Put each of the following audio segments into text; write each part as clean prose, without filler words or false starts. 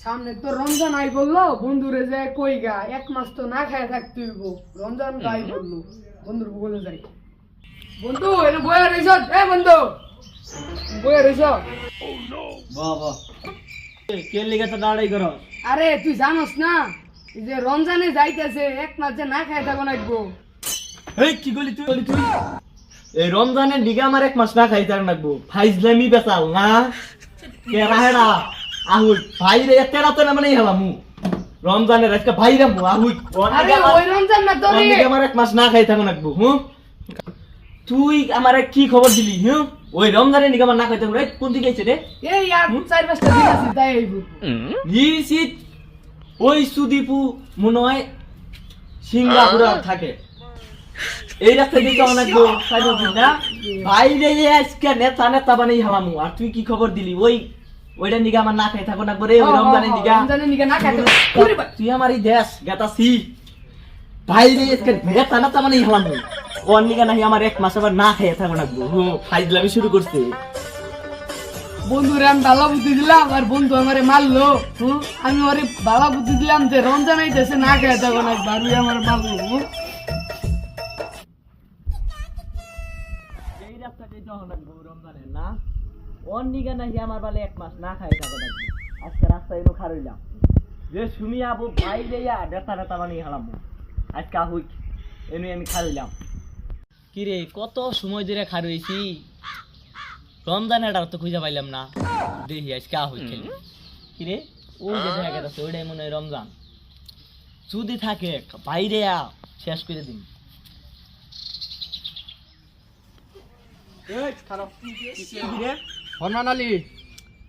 সামনে তো রমজান আই বললো, বন্ধুরে যে কই গা, এক মাস তো না খায় থাকতে হইব। রমজান আই বললো, বন্ধুর বলে যাই। বন্ধু এনে বয়া রইছ, এ বন্ধু বয়া রইছ। বাবা কে লিগে তো দাঁড়াই করো? আরে তুই জানোস না, এই যে রমজানে যাইতেছে, এক মাস যে না খায় থাকো নাকবো। এই কি বলি তুই এই রমজানের দিকে আমার এক মাস না খাইতে লাগবো। ফাইজলামি বেচাল না কেরা হেরা আহুই ভাই রে তেরা তো না মানে হেলামু রমজানের আজকে ভাই রে আহুই আরে ওই রমজান না তোরে আমার এক মাস না খাই থাকো লাগবো। তুই আমারে কি খবর দিলি? ওই রমজানের দিকে আমার না খাইতে রে কোন দিকে গেছে রে? এই আর 4-5টা দিন আছে তাই আইবো। নিশ্চিত ওই সুদীপু মনে হয় সিঙ্গাপুরে থাকে। এই রাস্তায় দিকে অনেক না বাইরে আজকে নেতা বানাই হালামু। আর তুই কি খবর দিলি? ওইটার দিকে আমার না খাই থাকো না করে ওই রমজানের দিকে না খাইতে। তুই আমার এই দেশ গেতাছি বাইরে আজকে নেতা বানাই হালামু। ওর দিকে নাকি আমার এক মাস আবার না খাইয়ে থাকো না। ফাইজলামি শুরু করছে। বন্ধুরে আমি ভালো বুদ্ধি দিলাম, আর বন্ধু আমারে মারলো। আমি ওরে ভালো বুদ্ধি দিলাম যে রমজান আইতেছে, না খাইতে থাকো না, বারু আমার মারলো। এই রাস্তাতে যখন লাগবো রমজানের না ওর নিগা নাকি আমার বালে এক মাস না খাই থাকো লাগবে। আজকে রাস্তায় এনো খারইলাম যে শুনি আবু বাইরে নেতা বানিয়ে হালাম। আজকে আহুই এনে আমি খারইলাম। কিরে কত সময় ধরে খারইছি, রমজানের আর তো খুঁজে পাইলাম না। দেখি আজকে আহুই খেলি। কিরে ওই যে দেখা গেছে ওইটাই মনে হয় রমজান। যদি থাকে বাইরে শেষ করে দিন।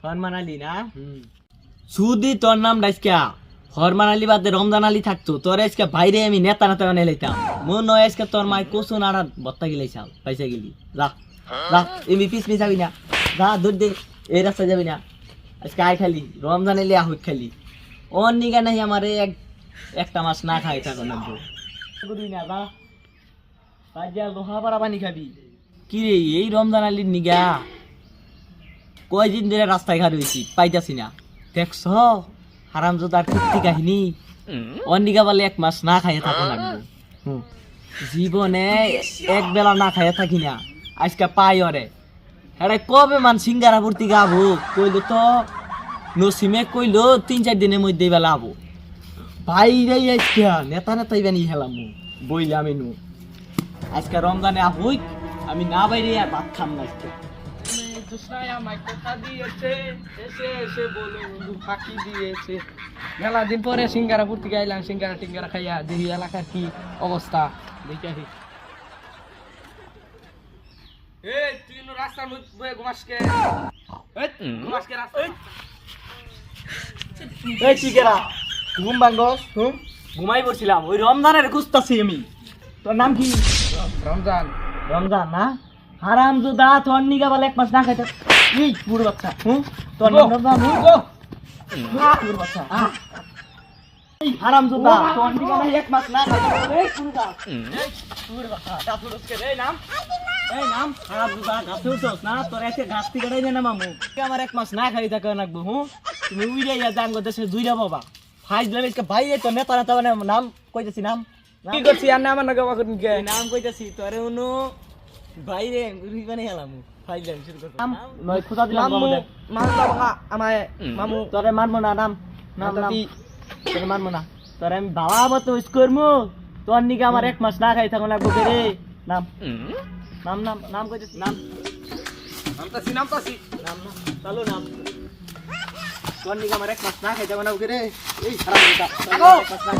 ফরমান আলী না সুদি তোর নাম ডাইসকা ফরমান আলী বাদে রমজান আলী থাকতো। তোর আজকে বাইরে আমি নেতা বানিয়ে লাইতাম। মন নয় আজকে তোর মাই কোসুন আর বত্তা গিলাইছাল পয়সা গেলি। যা যা এমনি পিস যাবি না, যা দূর দে, এই রাস্তা যাবি না। আজকে আয় খালি রমজান এলে আহুক খালি। ওর নিগা নাই আমার একটা মাস না খাই থাকো না যা যা লোহা পাড়া পানি খাবি। কি রে এই রমজান আলীর নিগা কয়দিন ধরে রাস্তায় ঘাট হয়েছি পাইতাছি না। দেখছ হারামজাদার কীর্তি কাহিনী। অন্যিকা বলে এক মাস না খাইয়ে থাকো লাগবো। জীবনে এক বেলা না খাইয়ে থাকি না, আজকে পাই ওরে। হ্যাঁ কবে মান সিঙ্গারা ভর্তি গাবো কইলো তো নসিমে কইলো 3-4 দিনের মধ্যে বেলা আবো। বাইরে আজকে নেতা ইবানি হেলাম বইলাম এনু। আজকে রমজানে আহুই আমি না বাইরে আর ভাত খাম না। আজকে মেলা দিন পরে সিঙ্গারা ফুর্তি গাইলাম, সিঙ্গারা টিঙ্গারা খাইয়া দেখি এলাকার কি অবস্থা দেখি আসি। তুই রাস্তার মধ্যে ঘুমাসকে ঘুম ভাঙ্গস ঘুমাই পড়ছিলাম। ওই রমজানের খুঁজতাছি আমি। তোর নাম কি? রমজান। রমজান না হারাম জোদা তোর নিগা বলে এক মাস না খাইতে। এই বুড়ো বাচ্চা তোর নাম রমজান? বুড়ো বাচ্চা এই হারাম জোদা তোর নিগা বলে এক মাস না খাইতে। এই বুড়ো বাচ্চা দাপুরকে রে নাম এই নাম হারাম জোদা গাছে উঠছস না? তোর এসে গাছ থেকে রে না মামু আমার এক মাস না খাই থাকা লাগবো। তুমি উইরে ইয়া জান দেশে দুইরা বাবা ফাইজলাম ইসকে ভাই তো নেতা মানে নাম কইতাছি নাম কি করছি আর নাম না গাওয়া করুন কে নাম কইতাছি তোরে উনো বাইরে গুরি বানাই হেলাম ফাইজলাম শুরু করব। নাম নয় খুদা দিলাম মামু মানলা বাবা আমায় মামু তোরে মারমু না নাম নাম তোরে মারমু না। তোরে আমি বাবা মত উইস করমু। তোর নিকে আমার এক মাস না খাই থাকো লাগবো রে। নাম নাম নাম নাম কইতাছি নাম নামতাছি নাম চালু নাম। তোর নিকে আমার এক মাস না খাই থাকো লাগবো রে। এই খারাপ কথা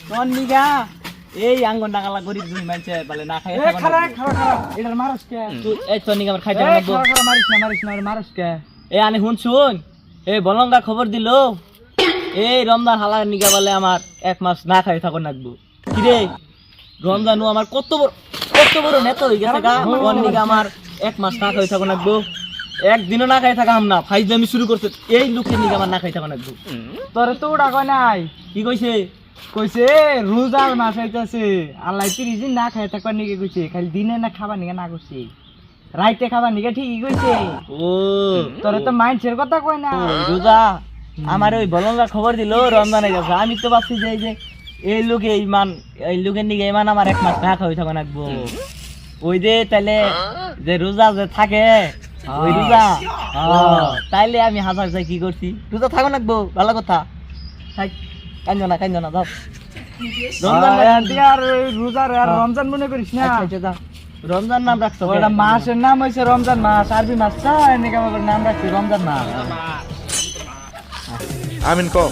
তোর নিগা এই আঙ্গন ডাকালা গরিব দুই মানছে বলে না খাই থাকো খারাপ এটার মারস কে তুই এই তোর নিকে আমার খাইতে লাগবো। মারিস না মারস কে এ আনে শুন এই বলঙ্গা খবর দিল এই রমজান হালার নিগা বলে আমার এক মাস না খাই থাকো লাগবো। কিরে রমজানু আমার কত বড় নেতা হয়ে গেছে গা। ওর নিগা আমার এক মাস না খাই থাকো লাগবো। একদিনও না খাই থাকা না ফাইজলামি শুরু করছে। এই লোকের নিগা আমার না খাই থাকো লাগবো। তোরে তো ওটা কয় নাই কি কইছে? কইছে রোজার মাস আইতাছে আল্লাহ 30 দিন না খাই থাকবার নিকে কইছে, খালি দিনে না খাবার নিকে না করছে। রাইতে খাবার নিকে ঠিকই কইছে ও তোরে তো মাইন্ডসের কথা কই না রোজা আমার ওই বলঙ্গা খবর দিল রমজানে গেছে আমি তো ভাবছি যে এই লোকে এই লোকের নিকে ইমান আমার 1 মাস না খাওয়াই থাকা লাগবো ওই যে তাইলে যে রোজা যে থাকে ওই রোজা তাইলে আমি হাজার চাই কি করছি রোজা থাকো লাগবো ভালো কথা থাক কাঞ্জ না যাও আর রোজার আর রমজান মনে করিস না আচ্ছা যাও রমজান নাম রাখছো ওটা মাসের নাম হইছে রমজান মাস আরবি মাস এনেকে আমার নাম রাখছি রমজান মাস আমিন কো